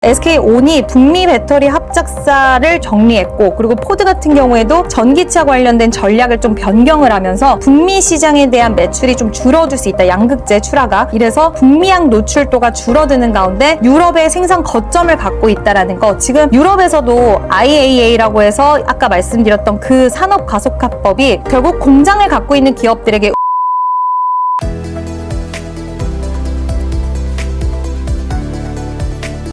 SK온이 북미 배터리 합작사를 정리했고, 그리고 포드 같은 경우에도 전기차 관련된 전략을 좀 변경을 하면서 북미 시장에 대한 매출이 좀 줄어들 수 있다. 양극재 출하가. 이래서 북미향 노출도가 줄어드는 가운데 유럽의 생산 거점을 갖고 있다라는 거. 지금 유럽에서도 IAA라고 해서 아까 말씀드렸던 그 산업 가속화법이 결국 공장을 갖고 있는 기업들에게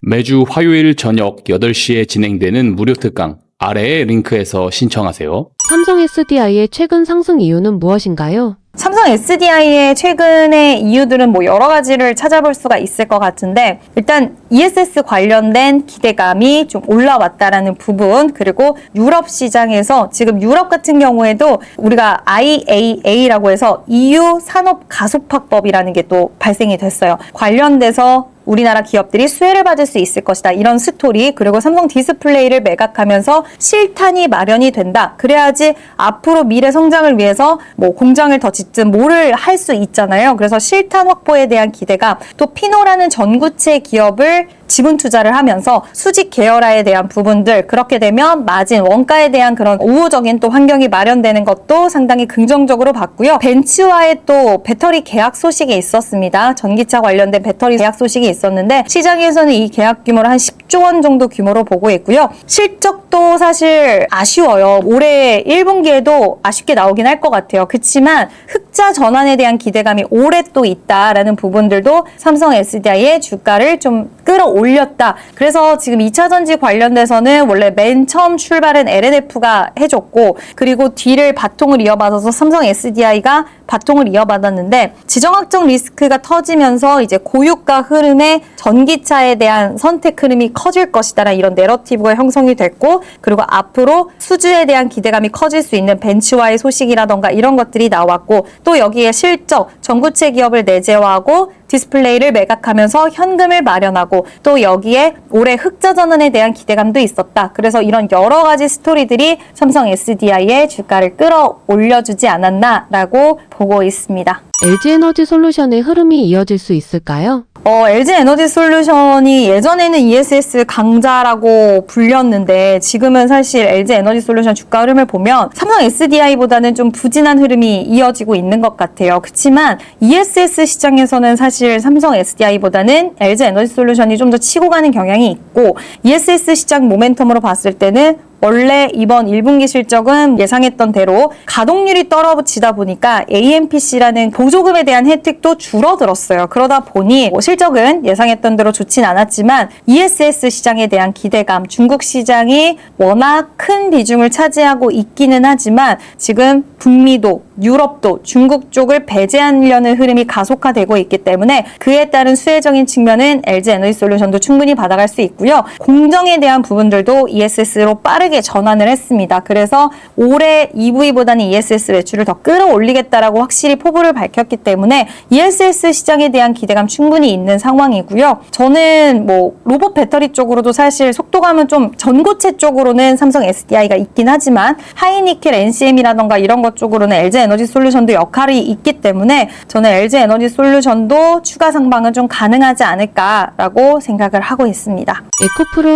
매주 화요일 저녁 8시에 진행되는 무료 특강 아래의 링크에서 신청하세요. 삼성 SDI의 최근 상승 이유는 무엇인가요? 삼성 SDI의 최근의 이유들은 뭐 여러 가지를 찾아볼 수가 있을 것 같은데, 일단 ESS 관련된 기대감이 좀 올라왔다라는 부분, 그리고 유럽 시장에서 지금 유럽 같은 경우에도 우리가 IAA라고 해서 EU 산업 가속화법이라는 게 또 발생이 됐어요. 관련돼서 우리나라 기업들이 수혜를 받을 수 있을 것이다. 이런 스토리, 그리고 삼성 디스플레이를 매각하면서 실탄이 마련이 된다. 그래야지 앞으로 미래 성장을 위해서 뭐 공장을 더 짓든 뭐를 할 수 있잖아요. 그래서 실탄 확보에 대한 기대감, 또 피노라는 전구체 기업을 지분 투자를 하면서 수직 계열화에 대한 부분들, 그렇게 되면 마진, 원가에 대한 그런 우호적인 또 환경이 마련되는 것도 상당히 긍정적으로 봤고요. 벤츠와의 또 배터리 계약 소식이 있었습니다. 전기차 관련된 배터리 계약 소식이 있었는데, 시장에서는 이 계약 규모를 한 10조 원 정도 규모로 보고 있고요. 실적도 사실 아쉬워요. 올해 1분기에도 아쉽게 나오긴 할 것 같아요. 그렇지만 흑자 전환에 대한 기대감이 올해 또 있다라는 부분들도 삼성 SDI의 주가를 좀 끌어올렸다. 그래서 지금 2차전지 관련돼서는 원래 맨 처음 출발은 LNF가 해줬고, 그리고 뒤를 바통을 이어받아서 삼성 SDI가 바통을 이어받았는데, 지정학적 리스크가 터지면서 이제 고유가 흐름에 전기차에 대한 선택 흐름이 커질 것이다라는 이런 내러티브가 형성이 됐고, 그리고 앞으로 수주에 대한 기대감이 커질 수 있는 벤츠와의 소식이라던가 이런 것들이 나왔고, 또 여기에 실적, 전구체 기업을 내재화하고 디스플레이를 매각하면서 현금을 마련하고, 또 여기에 올해 흑자 전환에 대한 기대감도 있었다. 그래서 이런 여러 가지 스토리들이 삼성 SDI의 주가를 끌어올려주지 않았나라고 보고 있습니다. LG에너지솔루션의 흐름이 이어질 수 있을까요? LG에너지솔루션이 예전에는 ESS 강자라고 불렸는데, 지금은 사실 LG에너지솔루션 주가 흐름을 보면 삼성 SDI보다는 좀 부진한 흐름이 이어지고 있는 것 같아요. 그렇지만 ESS 시장에서는 사실 삼성 SDI보다는 LG에너지솔루션이 좀 더 치고 가는 경향이 있고, ESS 시장 모멘텀으로 봤을 때는 원래 이번 1분기 실적은 예상했던 대로 가동률이 떨어지다 보니까 AMPC라는 보조금에 대한 혜택도 줄어들었어요. 그러다 보니 실적은 예상했던 대로 좋진 않았지만 ESS 시장에 대한 기대감, 중국 시장이 워낙 큰 비중을 차지하고 있기는 하지만 지금 북미도, 유럽도 중국 쪽을 배제하려는 흐름이 가속화되고 있기 때문에 그에 따른 수혜적인 측면은 LG에너지솔루션도 충분히 받아갈 수 있고요. 공정에 대한 부분들도 ESS로 빠르게 전환을 했습니다. 그래서 올해 EV보다는 ESS 매출을 더 끌어올리겠다라고 확실히 포부를 밝혔기 때문에 ESS 시장에 대한 기대감 충분히 있는 상황이고요. 저는 뭐 로봇 배터리 쪽으로도 사실 속도감은 좀 전고체 쪽으로는 삼성 SDI가 있긴 하지만 하이니켈 NCM이라던가 이런 것 쪽으로는 LG에너지솔루션도 역할이 있기 때문에 저는 LG에너지솔루션도 추가 상방은 좀 가능하지 않을까라고 생각을 하고 있습니다.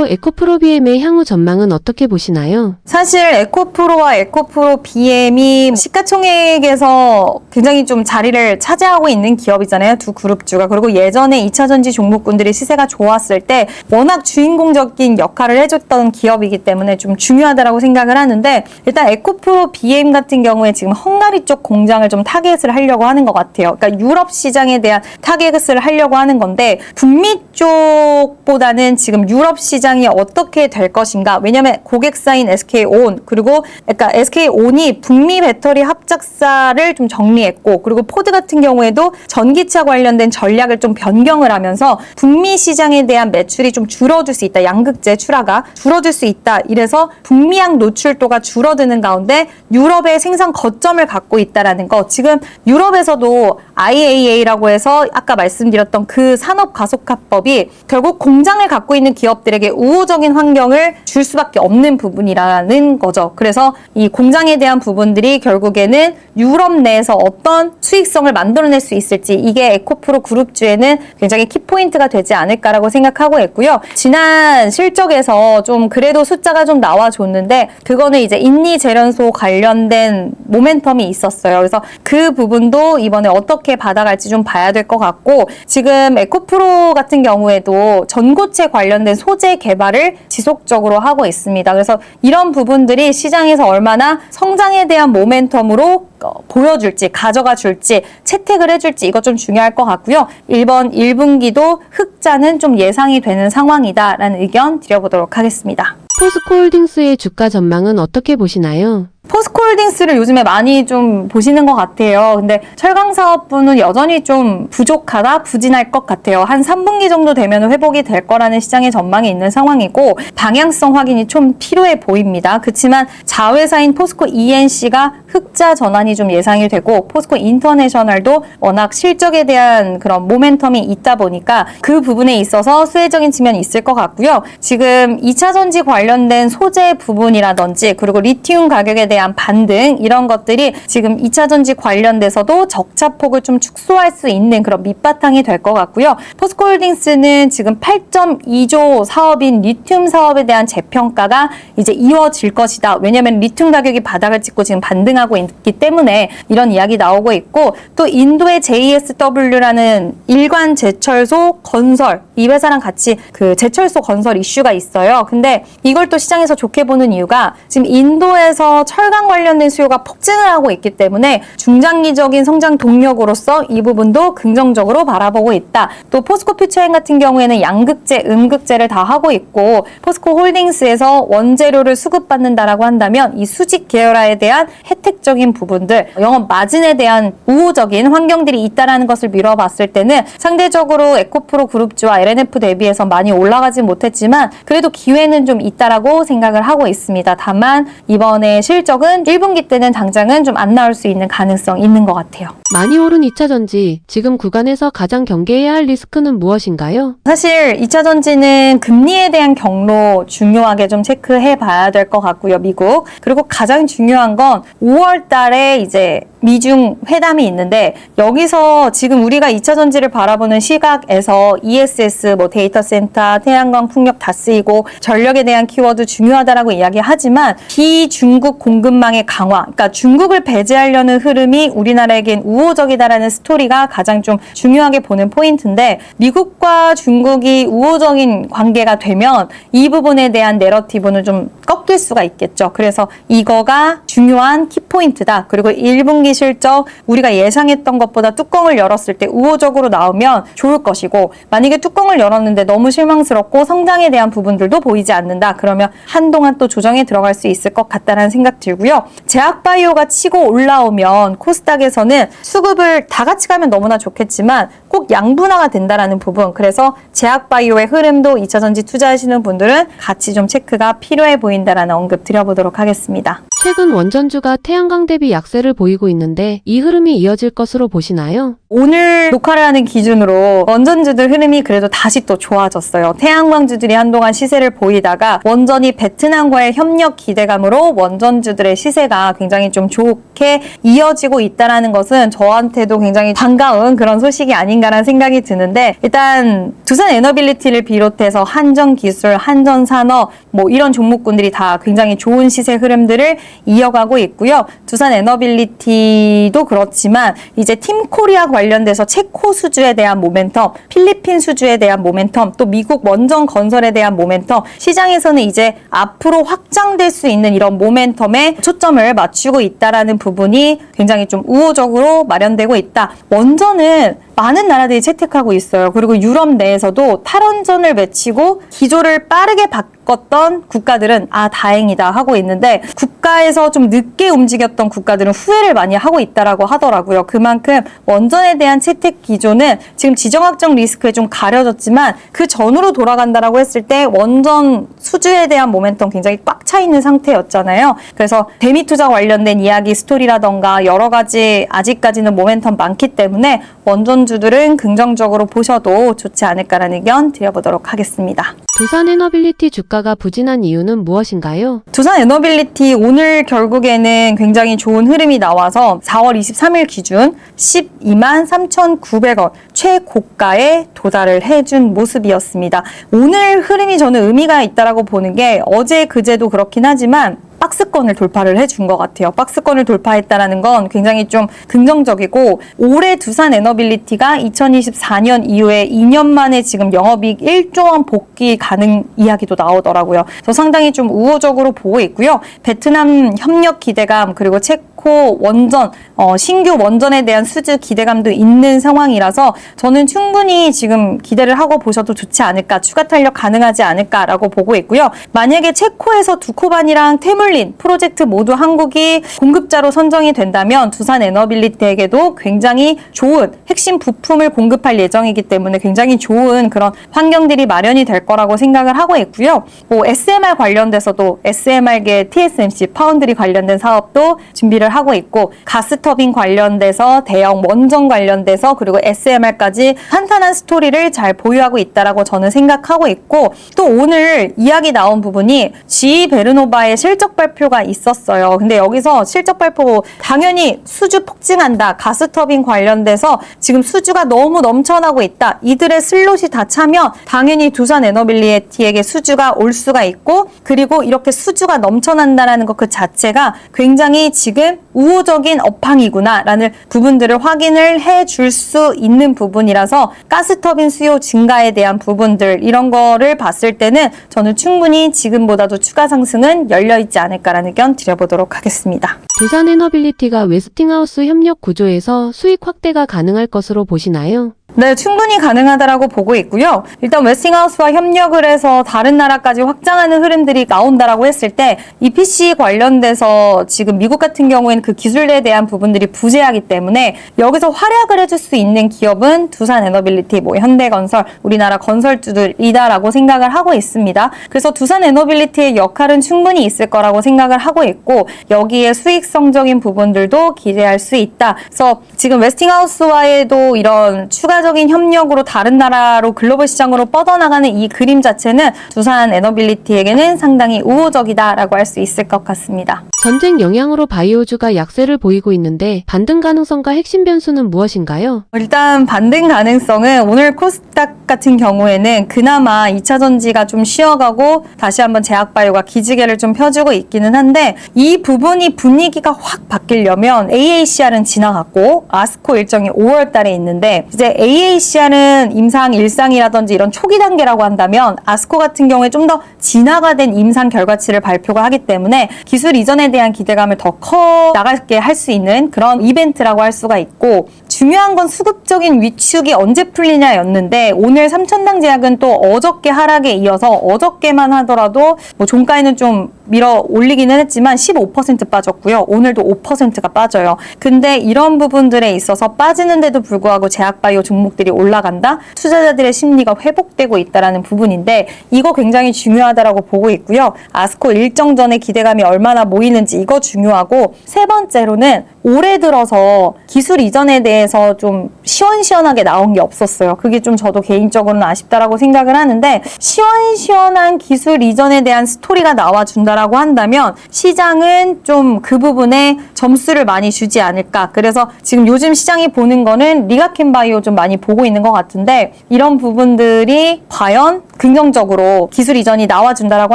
에코프로 BM의 향후 전망은 어떻게 보시나요? 사실 에코프로와 에코프로 BM이 시가총액에서 굉장히 좀 자리를 차지하고 있는 기업이잖아요. 두 그룹주가. 그리고 예전에 2차전지 종목군들이 시세가 좋았을 때 워낙 주인공적인 역할을 해줬던 기업이기 때문에 좀 중요하다고 생각을 하는데, 일단 에코프로 BM 같은 경우에 지금 헝가리 쪽 공장을 좀 타겟을 하려고 하는 것 같아요. 그러니까 유럽 시장에 대한 타겟을 하려고 하는 건데, 북미 쪽보다는 지금 유럽 시장이 어떻게 될 것인가. 왜냐면 고객사인 SK온, 그리고 그러니까 SK온이 북미 배터리 합작사를 좀 정리했고, 그리고 포드 같은 경우에도 전기차 관련된 전략을 좀 변경을 하면서 북미 시장에 대한 매출이 좀 줄어들 수 있다. 양극재 출하가 줄어들 수 있다. 이래서 북미향 노출도가 줄어드는 가운데 유럽의 생산 거점을 갖고 있다라는 거. 지금 유럽에서도 IAA라고 해서 아까 말씀드렸던 그 산업가속화법이 결국 공장을 갖고 있는 기업들에게 우호적인 환경을 줄 수밖에 없는 부분이라는 거죠. 그래서 이 공장에 대한 부분들이 결국에는 유럽 내에서 어떤 수익성을 만들어낼 수 있을지 이게 에코프로 그룹주에는 굉장히 키포인트가 되지 않을까라고 생각하고 있고요. 지난 실적에서 좀 그래도 숫자가 좀 나와줬는데 그거는 이제 인리재련소 관련된 모멘텀이 있었어요. 그래서 그 부분도 이번에 어떻게 받아갈지 좀 봐야 될 것 같고 지금 에코프로 같은 경우에도 전고체 관련된 소재 개발을 지속적으로 하고 있습니다. 그래서 이런 부분들이 시장에서 얼마나 성장에 대한 모멘텀으로 보여줄지, 가져가 줄지, 채택을 해줄지 이거 좀 중요할 것 같고요. 이번 1분기도 흑자는 좀 예상이 되는 상황이다라는 의견 드려보도록 하겠습니다. 포스코홀딩스의 주가 전망은 어떻게 보시나요? 포스코홀딩스를 요즘에 많이 좀 보시는 것 같아요. 근데 철강 사업부는 여전히 좀 부족하다, 부진할 것 같아요. 한 3분기 정도 되면 회복이 될 거라는 시장의 전망이 있는 상황이고 방향성 확인이 좀 필요해 보입니다. 그렇지만 자회사인 포스코 ENC가 흑자 전환이 좀 예상이 되고 포스코 인터내셔널도 워낙 실적에 대한 그런 모멘텀이 있다 보니까 그 부분에 있어서 수혜적인 측면이 있을 것 같고요. 지금 2차 전지 관련된 소재 부분이라든지 그리고 리튬 가격에 대한 반등 이런 것들이 지금 2차 전지 관련돼서도 적자폭을 좀 축소할 수 있는 그런 밑바탕이 될 것 같고요. 포스코홀딩스는 지금 8.2조 사업인 리튬 사업에 대한 재평가가 이제 이어질 것이다. 왜냐하면 리튬 가격이 바닥을 찍고 지금 반등하고 있기 때문에 이런 이야기 나오고 있고 또 인도의 JSW라는 일관 제철소 건설 이 회사랑 같이 그 제철소 건설 이슈가 있어요. 근데 이걸 또 시장에서 좋게 보는 이유가 지금 인도에서 철강 관련된 수요가 폭증을 하고 있기 때문에 중장기적인 성장 동력으로서 이 부분도 긍정적으로 바라보고 있다. 또 포스코 퓨처엔 같은 경우에는 양극재, 음극재를 다 하고 있고 포스코 홀딩스에서 원재료를 수급받는다라고 한다면 이 수직 계열화에 대한 혜택적인 부분들, 영업 마진에 대한 우호적인 환경들이 있다라는 것을 미뤄봤을 때는 상대적으로 에코프로 그룹주와 LNF 대비해서 많이 올라가진 못했지만 그래도 기회는 좀 있다라고 생각을 하고 있습니다. 다만 이번에 실적은 1분기 때는 당장은 좀 안 나올 수 있는 가능성 있는 것 같아요. 많이 오른 2차 전지, 지금 구간에서 가장 경계해야 할 리스크는 무엇인가요? 사실 2차 전지는 금리에 대한 경로 중요하게 좀 체크해 봐야 될 것 같고요. 미국. 그리고 가장 중요한 건 5월 달에 이제 미중 회담이 있는데 여기서 지금 우리가 2차 전지를 바라보는 시각에서 ESS, 뭐 데이터 센터, 태양광, 풍력 다 쓰이고 전력에 대한 키워드 중요하다라고 이야기하지만 비중국 공급망의 강화, 그러니까 중국을 배제하려는 흐름이 우리나라에겐 우호적이다라는 스토리가 가장 좀 중요하게 보는 포인트인데 미국과 중국이 우호적인 관계가 되면 이 부분에 대한 내러티브는 좀 꺾일 수가 있겠죠. 그래서 이거가 중요한 키포인트다. 그리고 1분기 실적 우리가 예상했던 것보다 뚜껑을 열었을 때 우호적으로 나오면 좋을 것이고 만약에 뚜껑을 열었는데 너무 실망스럽고 성장에 대한 부분들도 보이지 않는다. 그러면 한동안 또 조정에 들어갈 수 있을 것 같다는 생각 들고요. 제약바이오가 치고 올라오면 코스닥에서는 수급을 다 같이 가면 너무나 좋겠지만 꼭 양분화가 된다라는 부분. 그래서 제약바이오의 흐름도 2차 전지 투자하시는 분들은 같이 좀 체크가 필요해 보인다라는 언급 드려보도록 하겠습니다. 최근 원전주가 태양광 대비 약세를 보이고 있는데 이 흐름이 이어질 것으로 보시나요? 오늘 녹화를 하는 기준으로 원전주들 흐름이 그래도 다시 또 좋아졌어요. 태양광주들이 한동안 시세를 보이다가 원전이 베트남과의 협력 기대감으로 원전주들의 시세가 굉장히 좀 좋게 이어지고 있다는 것은 저한테도 굉장히 반가운 그런 소식이 아닌가라는 생각이 드는데 일단 두산 에너빌리티를 비롯해서 한전기술, 한전산업 뭐 이런 종목군들이 다 굉장히 좋은 시세 흐름들을 이어가고 있고요. 두산 에너빌리티도 그렇지만 이제 팀코리아 관련돼서 체코 수주에 대한 모멘텀, 필리핀 수주에 대한 모멘텀, 또 미국 원전 건설에 대한 모멘텀, 시장에서는 이제 앞으로 확장될 수 있는 이런 모멘텀에 초점을 맞추고 있다라는 부분이 굉장히 좀 우호적으로 마련되고 있다. 원전은 많은 나라들이 채택하고 있어요. 그리고 유럽 내에서도 탈원전을 외치고 기조를 빠르게 바꿨던 국가들은 다행이다 하고 있는데 국가에서 좀 늦게 움직였던 국가들은 후회를 많이 하고 있다라고 하더라고요. 그만큼 원전에 대한 채택 기조는 지금 지정학적 리스크에 좀 가려졌지만 그 전으로 돌아간다라고 했을 때 원전 수주 수주에 대한 모멘텀 굉장히 꽉 차 있는 상태였잖아요. 그래서 대미 투자 관련된 이야기 스토리라던가 여러 가지 아직까지는 모멘텀 많기 때문에 원전주들은 긍정적으로 보셔도 좋지 않을까라는 의견 드려보도록 하겠습니다. 두산에너빌리티 주가가 부진한 이유는 무엇인가요? 두산에너빌리티 오늘 결국에는 굉장히 좋은 흐름이 나와서 4월 23일 기준 12만 3,900원 최고가에 도달을 해준 모습이었습니다. 오늘 흐름이 저는 의미가 있다라고 보는 게 어제 그제도 그렇긴 하지만 박스권을 돌파를 해준 것 같아요. 박스권을 돌파했다는 건 굉장히 좀 긍정적이고 올해 두산에너빌리티가 2024년 이후에 2년 만에 지금 영업이익 1조 원 복귀 가능 이야기도 나오더라고요. 그래서 상당히 좀 우호적으로 보고 있고요. 베트남 협력 기대감 그리고 체코 원전 신규 원전에 대한 수주 기대감도 있는 상황이라서 저는 충분히 지금 기대를 하고 보셔도 좋지 않을까, 추가 탄력 가능하지 않을까라고 보고 있고요. 만약에 체코에서 두코반이랑 테물린 프로젝트 모두 한국이 공급자로 선정이 된다면 두산에너빌리티에게도 굉장히 좋은 핵심 부품을 공급할 예정이기 때문에 굉장히 좋은 그런 환경들이 마련이 될 거라고 생각을 하고 있고요. SMR 관련돼서도 SMR계 TSMC 파운드리 관련된 사업도 준비를 하고 있고 가스터빈 관련돼서 대형 원전 관련돼서 그리고 SMR까지 탄탄한 스토리를 잘 보유하고 있다라고 저는 생각하고 있고 또 오늘 이야기 나온 부분이 GE 베르노바의 실적 발표가 있었어요. 근데 여기서 실적 발표 당연히 수주 폭증한다. 가스터빈 관련돼서 지금 수주가 너무 넘쳐나고 있다. 이들의 슬롯이 다 차면 당연히 두산에너빌리티에게 수주가 올 수가 있고 그리고 이렇게 수주가 넘쳐난다라는 것 그 자체가 굉장히 지금 우호적인 업황이구나라는 부분들을 확인을 해줄 수 있는 부분이라서 가스터빈 수요 증가에 대한 부분들 이런 거를 봤을 때는 저는 충분히 지금보다도 추가 상승은 열려있지 않을까라는 의견 드려보도록 하겠습니다. 두산에너빌리티가 웨스팅하우스 협력 구조에서 수익 확대가 가능할 것으로 보시나요? 네, 충분히 가능하다라고 보고 있고요. 일단 웨스팅하우스와 협력을 해서 다른 나라까지 확장하는 흐름들이 나온다라고 했을 때 EPC 관련돼서 지금 미국 같은 경우에는 그 기술에 대한 부분들이 부재하기 때문에 여기서 활약을 해줄 수 있는 기업은 두산에너빌리티, 현대건설, 우리나라 건설주들이다라고 생각을 하고 있습니다. 그래서 두산에너빌리티의 역할은 충분히 있을 거라고 생각을 하고 있고 여기에 수익성적인 부분들도 기대할 수 있다. 그래서 지금 웨스팅하우스와의도 이런 추가적인 협력으로 다른 나라로 글로벌 시장으로 뻗어나가는 이 그림 자체는 두산에너빌리티에게는 상당히 우호적이다라고 할 수 있을 것 같습니다. 전쟁 영향으로 바이오주가 약세를 보이고 있는데 반등 가능성과 핵심 변수는 무엇인가요? 일단 반등 가능성은 오늘 코스닥 같은 경우에는 그나마 2차 전지가 좀 쉬어가고 다시 한번 제약바이오가 기지개를 좀 펴주고 있기는 한데 이 부분이 분위기가 확 바뀌려면 AACR은 지나갔고 아스코 일정이 5월 달에 있는데 이제 AACR은 임상 1상이라든지 이런 초기 단계라고 한다면 아스코 같은 경우에 좀 더 진화가 된 임상 결과치를 발표가 하기 때문에 기술 이전에 대한 기대감을 더 커 나가게 할 수 있는 그런 이벤트라고 할 수가 있고 중요한 건 수급적인 위축이 언제 풀리냐였는데 오늘 삼천당 제약은 또 어저께 하락에 이어서 어저께만 하더라도 종가에는 좀 밀어 올리기는 했지만 15% 빠졌고요. 오늘도 5%가 빠져요. 근데 이런 부분들에 있어서 빠지는데도 불구하고 제약바이오 종목들이 올라간다? 투자자들의 심리가 회복되고 있다는 부분인데 이거 굉장히 중요하다라고 보고 있고요. 아스코 일정 전에 기대감이 얼마나 모이는지 이거 중요하고 세 번째로는 올해 들어서 기술 이전에 대해서 좀 시원시원하게 나온 게 없었어요. 그게 좀 저도 개인적으로는 아쉽다라고 생각을 하는데 시원시원한 기술 이전에 대한 스토리가 나와준다라고 한다면 시장은 좀 그 부분에 점수를 많이 주지 않을까. 그래서 지금 요즘 시장이 보는 거는 리가켄바이오 좀 많이 보고 있는 것 같은데 이런 부분들이 과연 긍정적으로 기술 이전이 나와준다라고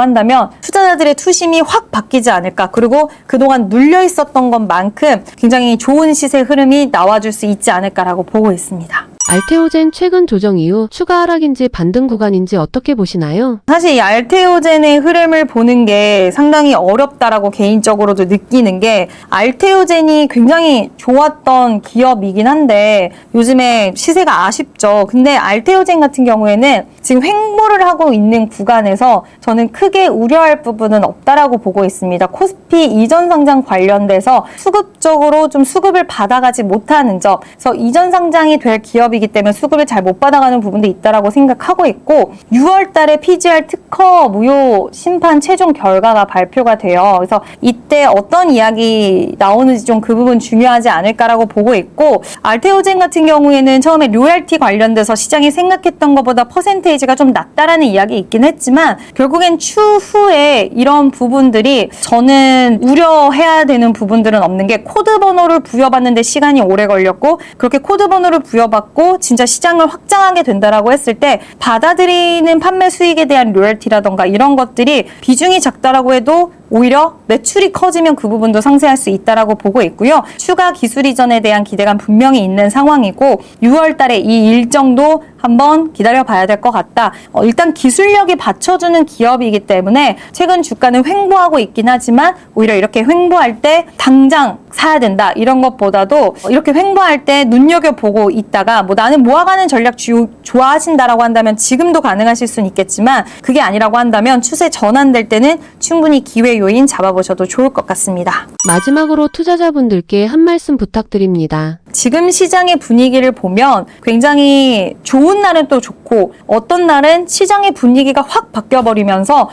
한다면 투자자들의 투심이 확 바뀌지 않을까. 그리고 그동안 눌려 있었던 것만큼 굉장히 좋은 시세 흐름이 나와줄 수 있지 않을까라고 보고 있습니다. 알테오젠 최근 조정 이후 추가 하락인지 반등 구간인지 어떻게 보시나요? 사실 이 알테오젠의 흐름을 보는 게 상당히 어렵다라고 개인적으로도 느끼는 게 알테오젠이 굉장히 좋았던 기업이긴 한데 요즘에 시세가 아쉽죠. 근데 알테오젠 같은 경우에는 지금 횡보를 하고 있는 구간에서 저는 크게 우려할 부분은 없다라고 보고 있습니다. 코스피 이전 상장 관련돼서 수급적으로 좀 수급을 받아가지 못하는 점, 그래서 이전 상장이 될 기업이기 때문에 수급을 잘 못 받아가는 부분도 있다라고 생각하고 있고 6월 달에 PGR 특허 무효 심판 최종 결과가 발표가 돼요. 그래서 이때 어떤 이야기 나오는지 좀 그 부분 중요하지 않을까라고 보고 있고 알테오젠 같은 경우에는 처음에 로열티 관련돼서 시장이 생각했던 것보다 퍼센테이지가 좀 낮다라는 이야기 있긴 했지만 결국엔 추후에 이런 부분들이 저는 우려해야 되는 부분들은 없는 게 코드 번호를 부여받는데 시간이 오래 걸렸고 그렇게 코드 번호를 부여받고 진짜 시장을 확장하게 된다라고 했을 때 받아들이는 판매 수익에 대한 로열티라던가 이런 것들이 비중이 작다라고 해도 오히려 매출이 커지면 그 부분도 상쇄할 수 있다라고 보고 있고요. 추가 기술 이전에 대한 기대감 분명히 있는 상황이고 6월 달에 이 일정도 한번 기다려봐야 될 것 같다. 일단 기술력이 받쳐주는 기업이기 때문에 최근 주가는 횡보하고 있긴 하지만 오히려 이렇게 횡보할 때 당장 사야 된다 이런 것보다도 이렇게 횡보할 때 눈여겨보고 있다가 뭐 나는 모아가는 전략 좋아하신다라고 한다면 지금도 가능하실 수는 있겠지만 그게 아니라고 한다면 추세 전환될 때는 충분히 기회 요인 잡아보셔도 좋을 것 같습니다. 마지막으로 투자자분들께 한 말씀 부탁드립니다. 지금 시장의 분위기를 보면 굉장히 좋은 날은 또 좋고 어떤 날은 시장의 분위기가 확 바뀌어버리면서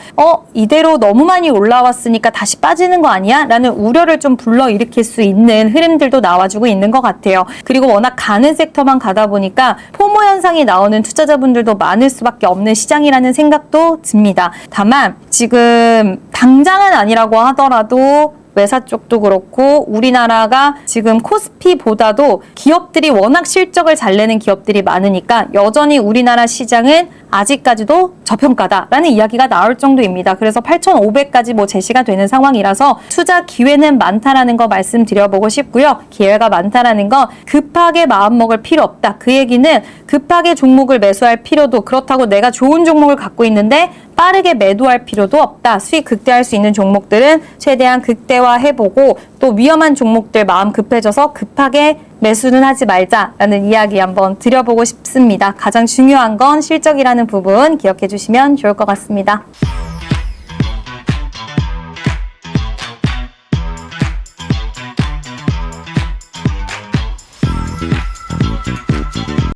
이대로 너무 많이 올라왔으니까 다시 빠지는 거 아니야? 라는 우려를 좀 불러일으킬 수 있는 흐름들도 나와주고 있는 것 같아요. 그리고 워낙 가는 섹터만 가다 보니까 포모 현상이 나오는 투자자분들도 많을 수밖에 없는 시장이라는 생각도 듭니다. 다만 지금 당장은 아니라고 하더라도 외사 쪽도 그렇고 우리나라가 지금 코스피보다도 기업들이 워낙 실적을 잘 내는 기업들이 많으니까 여전히 우리나라 시장은 아직까지도 저평가다라는 이야기가 나올 정도입니다. 그래서 8,500까지 뭐 제시가 되는 상황이라서 투자 기회는 많다라는 거 말씀드려보고 싶고요. 기회가 많다라는 거 급하게 마음먹을 필요 없다. 그 얘기는 급하게 종목을 매수할 필요도 그렇다고 내가 좋은 종목을 갖고 있는데 빠르게 매도할 필요도 없다. 수익 극대화할 수 있는 종목들은 최대한 극대화해보고 또 위험한 종목들 마음 급해져서 급하게 매수는 하지 말자라는 이야기 한번 드려보고 싶습니다. 가장 중요한 건 실적이라는 부분 기억해 주시면 좋을 것 같습니다.